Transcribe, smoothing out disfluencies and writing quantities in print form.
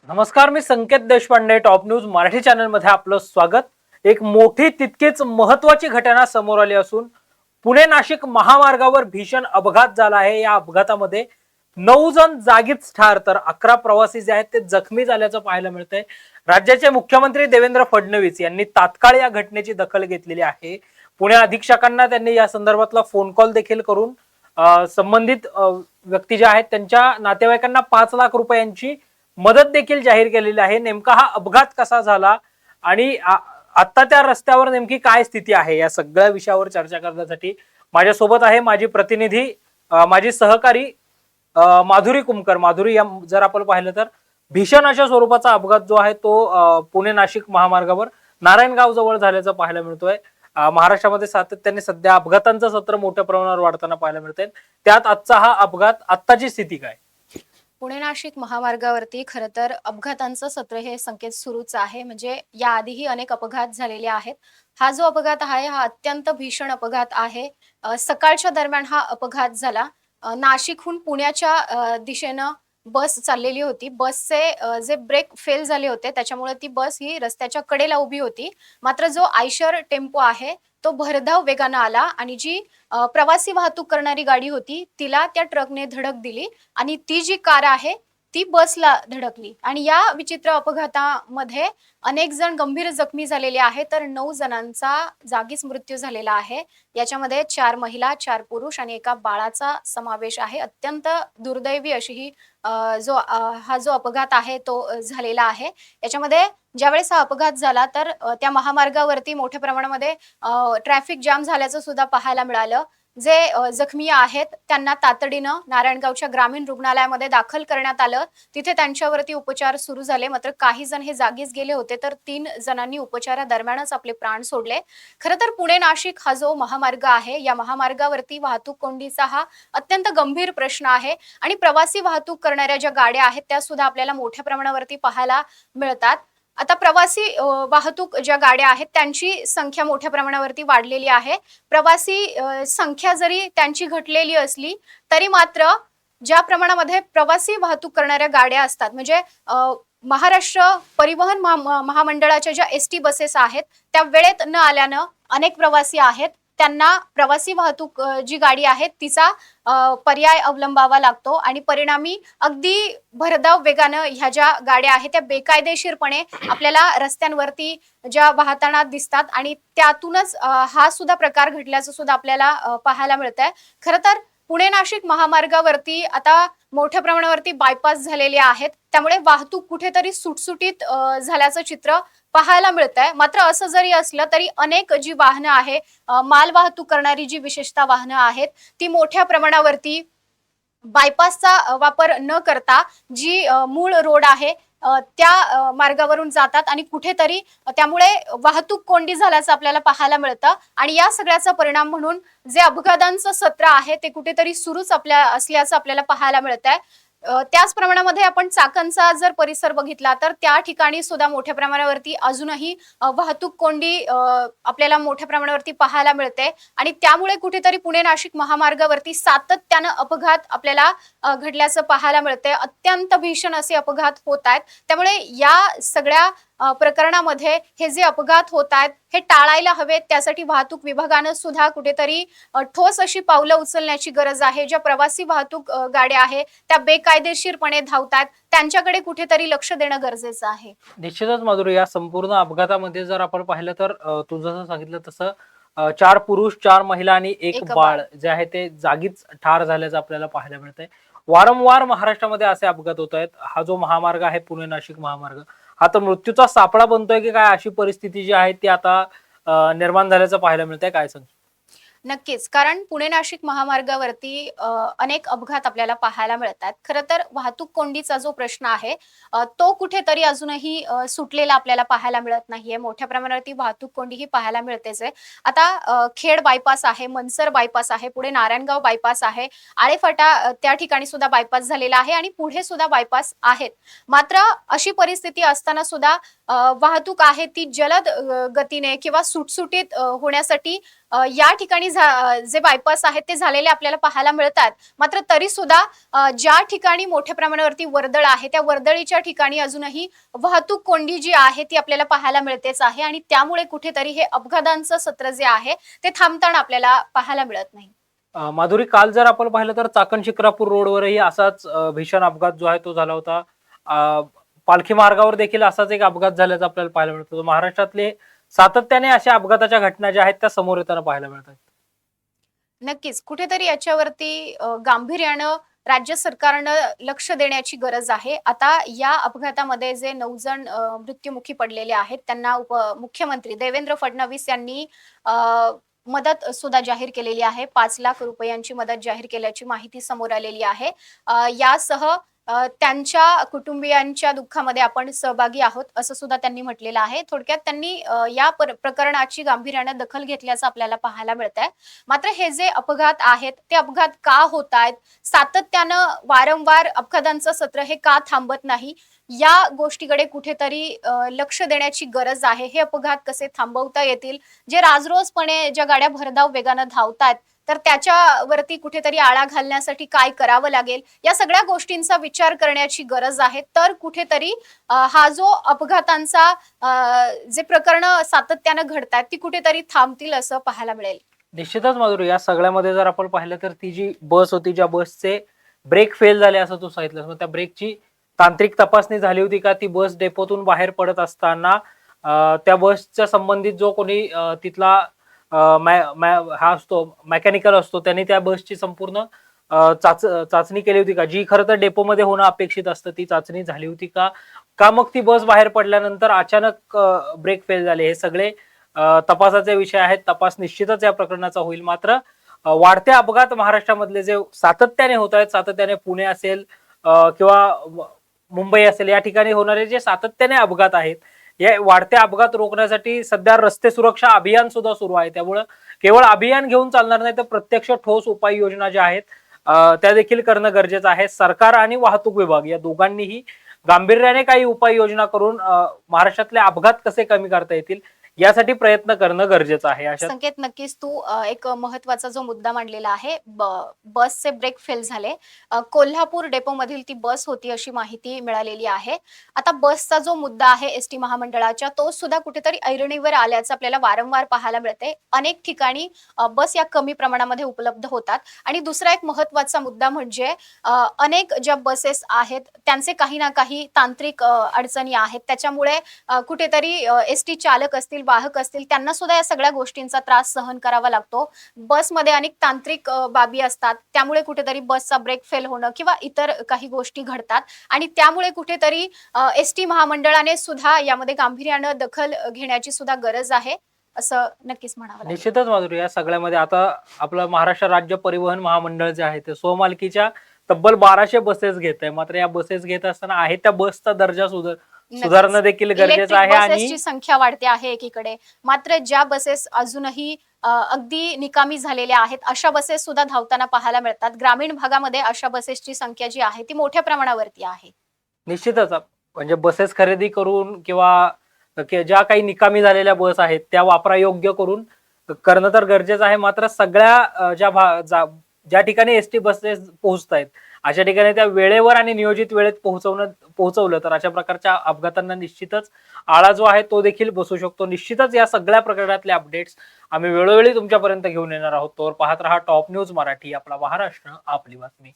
नमस्कार, मी Sanket Deshpande. Top news Marathi channel मध्ये आपलं स्वागत. एक मोठी तितकीच महत्त्वाची घटना समोर आली असून पुणे नाशिक महामार्गावर भीषण अपघात झाला आहे. या अपघातामध्ये 9 जण जागीच ठार तर 11 प्रवासी जे आहेत ते जखमी झाल्याचं पाहायला मिळतंय. राज्याचे मुख्यमंत्री देवेंद्र फडणवीस यांनी तात्काळ या घटनेची दखल घेतलेली आहे. पुणे अधीक्षकांना त्यांनी या संदर्भातला फोन कॉल देखील करून संबंधित व्यक्ती जे आहेत त्यांच्या नातेवाईकांना 5 लाख रुपयांची मदत देखील जाहीर केलेली आहे. नेमका हा अपघात कसा झाला आणि आता त्या रस्त्यावर नेमकी काय स्थिती आहे या सगळ्या विषयावर चर्चा करण्यासाठी माझ्यासोबत आहे माझी प्रतिनिधी, माझी सहकारी माधुरी कुमकर. माधुरी, या जर आपण पाहिलं तर भीषण अशा स्वरूपाचा अपघात जो आहे तो पुणे नाशिक महामार्गावर नारायणगाव जवळ झाल्याचं पाहायला मिळतोय. महाराष्ट्रामध्ये सातत्याने सध्या अपघातांचं सत्र मोठ्या प्रमाणावर वाढताना पाहायला मिळतंय. त्यात आजचा हा अपघात, आत्ताची स्थिती काय? पुणे नाशिक महामार्गावरती खरं तर अपघातांचं सत्र हे संकेत सुरूच आहे. म्हणजे याआधीही अनेक अपघात झालेले आहेत. हा जो अपघात आहे हा अत्यंत भीषण अपघात आहे. सकाळच्या दरम्यान हा अपघात झाला. नाशिकहून पुण्याच्या दिशेनं बस चाललेली होती. बसचे जे ब्रेक फेल झाले होते त्याच्यामुळे ती बस ही रस्त्याच्या कडेला उभी होती. मात्र जो आयशर टेम्पो आहे तो भरधाव वेगानं आला आणि जी प्रवासी वाहतूक करणारी गाडी होती तिला त्या ट्रकने धडक दिली आणि ती जी कार आहे ती बसला धडकली आणि या विचित्र अपघातामध्ये अनेक जण गंभीर जखमी झालेले आहेत तर 9 जणांचा जागीच मृत्यू झालेला आहे. याच्यामध्ये 4 महिला, 4 पुरुष आणि एका बाळाचा समावेश आहे. अत्यंत दुर्दैवी अशी ही हा जो अपघात आहे तो झालेला आहे. याच्यामध्ये ज्यावेळेस हा अपघात झाला तर त्या महामार्गावरती मोठ्या प्रमाणामध्ये ट्रॅफिक जाम झाल्याचं सुद्धा पाहायला मिळालं. जे जखमी आहेत त्यांना तातडीनं नारायणगावच्या ग्रामीण रुग्णालयामध्ये दाखल करण्यात आलं. तिथे त्यांच्यावरती उपचार सुरू झाले. मात्र काही जण हे जागीच गेले होते तर 3 जणांनी उपचारादरम्यानच आपले प्राण सोडले. खरं तर पुणे नाशिक हा जो महामार्ग आहे या महामार्गावरती वाहतूक कोंडीचा हा अत्यंत गंभीर प्रश्न आहे आणि प्रवासी वाहतूक करणाऱ्या ज्या गाड्या आहेत त्या सुद्धा आपल्याला मोठ्या प्रमाणावरती पाहायला मिळतात. आता प्रवासी वाहतूक ज्या गाड्या आहेत त्यांची संख्या मोठ्या प्रमाणावरती वाढलेली आहे. प्रवासी संख्या जरी त्यांची घटलेली असली तरी मात्र ज्या प्रमाणामध्ये प्रवासी वाहतूक करणाऱ्या गाड्या असतात म्हणजे महाराष्ट्र परिवहन महामंडळाच्या ज्या एसटी बसेस आहेत त्या वेळेत न आल्यानं अनेक प्रवासी आहेत त्यांना प्रवासी वाहतूक जी गाडी आहे तिचा पर्याय अवलंबावा लागतो आणि परिणामी अगदी भरधाव वेगानं ह्या ज्या गाड्या आहेत त्या बेकायदेशीरपणे आपल्याला रस्त्यांवरती ज्या वाहताना दिसतात आणि त्यातूनच हा सुद्धा प्रकार घडल्याचं सुद्धा आपल्याला पाहायला मिळतंय. खरं तर पुणे नाशिक महामार्गावरती आता मोठ्या प्रमाणावरती बायपास झालेले आहेत त्यामुळे वाहतूक कुठेतरी सुटसुटीत झाल्याचं चित्र पाहायला मिळतंय. मात्र असं जरी असलं तरी अनेक जी वाहनं आहे माल वाहतूक करणारी जी विशेषतः वाहनं आहेत ती मोठ्या प्रमाणावरती बायपासचा वापर न करता जी मूळ रोड आहे त्या मार्गावरून जातात आणि कुठेतरी त्यामुळे वाहतूक कोंडी झाल्याचं आपल्याला पाहायला मिळतं आणि या सगळ्याचा परिणाम म्हणून जे अपघातांचं सत्र आहे ते कुठेतरी सुरूच असल्याचं आपल्याला पाहायला मिळतंय. त्याच प्रमाणामध्ये आपण चाकणचा जर परिसर बघितला तर त्या ठिकाणी सुद्धा मोठ्या प्रमाणावरती अजूनही वाहतूक कोंडी आपल्याला मोठ्या प्रमाणावरती पाहायला मिळते आणि त्यामुळे कुठेतरी पुणे नाशिक महामार्गावरती सातत्यानं अपघात आपल्याला घडल्याचं पाहायला मिळते. अत्यंत भीषण असे अपघात होत आहेत. त्यामुळे या सगळ्या प्रकरणामध्ये हे जे अपघात होत आहेत हे टाळायला हवेत. त्यासाठी वाहतूक विभागानं सुद्धा कुठेतरी ठोस अशी पावलं उचलण्याची गरज आहे. ज्या प्रवासी वाहतूक गाड्या आहेत त्या बेकायदेशीरपणे धावतात त्यांच्याकडे कुठेतरी लक्ष देणं गरजेचं आहे. निश्चितच माधुरी, या संपूर्ण अपघातामध्ये जर आपण पाहिलं तर तू जसं सांगितलं तसं 4 पुरुष, 4 महिला आणि एक बाळ जे आहे ते जागीच ठार झाल्याचं आपल्याला पाहायला मिळतंय. वारंवार महाराष्ट्रामध्ये असे अपघात होत आहेत. हा जो महामार्ग आहे पुणे नाशिक महामार्ग हा तर मृत्यूचा सापळा बनतोय की काय, अशी परिस्थिती जी आहे ती आता निर्माण झाल्याचं पाहायला मिळतंय. काय सांग? नक्कीच. कारण पुणे नाशिक महामार्गावरती अनेक अपघात आपल्याला पाहायला मिळतात. खरं तर वाहतूक कोंडीचा जो प्रश्न आहे तो कुठेतरी अजूनही सुटलेला आपल्याला पाहायला मिळत नाहीये. मोठ्या प्रमाणावरती वाहतूक कोंडी ही पाहायला मिळतेच आहे. आता खेड बायपास आहे, मनसर बायपास आहे, पुढे नारायणगाव बायपास आहे, आळेफाटा त्या ठिकाणी सुद्धा बायपास झालेला आहे आणि पुढे सुद्धा बायपास आहेत. मात्र अशी परिस्थिती असताना सुद्धा वाहतूक आहे ती जलद गतीने किंवा सुटसुटीत होण्यासाठी या ठिकाणी जे बायपास आहेत ते झालेले आपल्याला पाहायला मिळतात. मात्र तरी सुद्धा ज्या ठिकाणी मोठ्या प्रमाणावरती वर्दळ आहे त्या वर्दळीच्या ठिकाणी अजूनही वाहतूक कोंडी जी आहे ती आपल्याला पाहायला मिळतेच आहे आणि त्यामुळे कुठेतरी हे अपघातांचं सत्र जे आहे ते थांबताना आपल्याला पाहायला मिळत नाही. माधुरी, काल जर आपण पाहिलं तर चाकण शिक्रापूर रोडवरही असाच भीषण अपघात जो आहे तो झाला होता. अ, पालखी मार्गावर देखील असाच एक अपघात झाल्याचं आपल्याला पाहायला मिळतो. महाराष्ट्रातले सातत्याने अशा अपघाताच्या घटना ज्या आहेत त्या समोर येताना पाहायला मिळतात. नक्कीच. कुठेतरी याच्यावरती गांभीर्यानं राज्य सरकारनं लक्ष देण्याची गरज आहे. आता या अपघातामध्ये जे 9 जण मृत्युमुखी पडलेले आहेत, त्यांना मुख्यमंत्री देवेंद्र फडणवीस यांनी अ, मदत सुद्धा जाहीर केलेली आहे. 5 लाख रुपयांची मदत जाहीर केल्याची माहिती समोर आलेली आहे. यासह त्यांच्या कुटुंबियांच्या दुःखामध्ये आपण सहभागी आहोत, असं सुद्धा त्यांनी म्हटलेलं आहे. थोडक्यात त्यांनी या प्रकरणाची गांभीर्यानं दखल घेतल्याचं आपल्याला पाहायला मिळतंय. मात्र हे जे अपघात आहेत, ते अपघात का होतायत? सातत्यानं वारंवार अपघातांचं सत्र हे का थांबत नाही? या गोष्टीकडे कुठेतरी लक्ष देण्याची गरज आहे. हे अपघात कसे थांबवता येतील? जे राजरोजपणे ज्या गाड्या भरधाव वेगानं धावतायत, तर त्याच्यावरती कुठेतरी आळा घालण्यासाठी काय करावं लागेल? या सगळ्या गोष्टींचा विचार करण्याची गरज आहे. तर कुठेतरी हा जो अपघातांचा जे प्रकरणं सातत्यानं घडतायत, ती कुठेतरी थांबतील असं पाहायला मिळेल. निश्चितच माधुरी, या सगळ्यामध्ये जर आपण पाहिलं तर ती जी बस होती, ज्या बसचे ब्रेक फेल झाले असं तू सांगितलं, मग त्या ब्रेकची तांत्रिक तपासणी झाली होती का? ती बस डेपोतून बाहेर पडत असताना त्या बसच्या संबंधित जो कोणी तिथला हा असतो, मेकॅनिकल असतो, त्यांनी त्या बसची संपूर्ण चाचणी केली होती का? जी खरं तर डेपोमध्ये होणं अपेक्षित असतं, ती चाचणी झाली होती का? का मग ती बस बाहेर पडल्यानंतर अचानक ब्रेक फेल झाले? हे सगळे तपासाचे विषय आहेत. तपास निश्चितच या प्रकरणाचा होईल. मात्र वाढते अपघात महाराष्ट्रामधले जे सातत्याने होत आहेत, सातत्याने पुणे असेल किंवा मुंबई असेल, या ठिकाणी होणारे जे सातत्याने अपघात आहेत, या वाढते अपघात रोखण्यासाठी सध्या रस्ते सुरक्षा अभियान सुद्धा सुरू आहे. त्यामुळे केवळ अभियान घेऊन चालणार नाही, तर प्रत्यक्ष ठोस उपाययोजना ज्या आहेत त्या देखील करणं गरजेचं आहे. सरकार आणि वाहतूक विभाग या दोघांनीही गांभीर्याने काही उपाययोजना करून महाराष्ट्रातले अपघात कसे कमी करता येतील यासाठी प्रयत्न करणं गरजेचं आहे. अशा संकेत, नक्कीच तू एक महत्वाचा जो मुद्दा मांडलेला आहे, बसचे ब्रेक फेल झाले. कोल्हापूर डेपो मधील ती बस होती अशी माहिती मिळालेली आहे. आता बसचा जो मुद्दा आहे एसटी महामंडळाच्या, तो सुद्धा कुठेतरी ऐरणीवर आल्याचं आपल्याला वारंवार पाहायला मिळते. अनेक ठिकाणी बस या कमी प्रमाणामध्ये उपलब्ध होतात. आणि दुसरा एक महत्वाचा मुद्दा म्हणजे अनेक ज्या बसेस आहेत त्यांचे काही ना काही तांत्रिक अडचणी आहेत. त्याच्यामुळे कुठेतरी एसटी चालक असतील, वाहक असतील, त्यांना सुद्धा या सगळ्या गोष्टींचा त्रास सहन करावा लागतो. बसमध्ये अनेक तांत्रिक बाबी असतात, त्यामुळे कुठेतरी बसचा ब्रेक फेल होणं किंवा इतर काही गोष्टी घडतात आणि त्यामुळे कुठेतरी एसटी महामंडळाने सुद्धा यामध्ये गांभीर्यानं दखल घेण्याची सुद्धा गरज आहे, असं नक्कीच म्हणावं लागेल. निश्चितच माधुरी, या सगळ्यामध्ये आता आपलं महाराष्ट्र राज्य परिवहन महामंडळ जे आहे ते स्वमालकीच्या तब्बल 1200 बसेस घेत आहे. मात्र या बसेस घेत असताना आहे त्या बसचा दर्जा सुधारणं देखील गरजेचं आहे. आणि बसेसची संख्या वाढते आहे एकीकडे, मात्र ज्या बसेस अजूनही अगदी निकामी झालेल्या आहेत अशा बसेस सुद्धा धावताना पाहायला मिळतात. ग्रामीण भागामध्ये अशा बसेसची संख्या जी आहे ती मोठ्या प्रमाणावरती आहे. निश्चितच म्हणजे बसेस खरेदी करून किंवा ज्या काही निकामी झालेल्या बस आहेत त्या वापरायोग्य करून करणं तर गरजेचं आहे. मात्र सगळ्या ज्या ठिकाणी एसटी बसेस पोहोचतायत अशा ठिकाणी त्या वेळेवर आणि नियोजित वेळेत पोहोचवलं तर अशा प्रकारच्या अपघातांना निश्चितच आळा जो आहे तो देखील बसू शकतो. निश्चितच या सगळ्या प्रकरणातले अपडेट्स आम्ही वेळोवेळी तुमच्यापर्यंत घेऊन येणार आहोत. तोवर पाहत रहा टॉप न्यूज मराठी, आपला महाराष्ट्र आपली बातमी.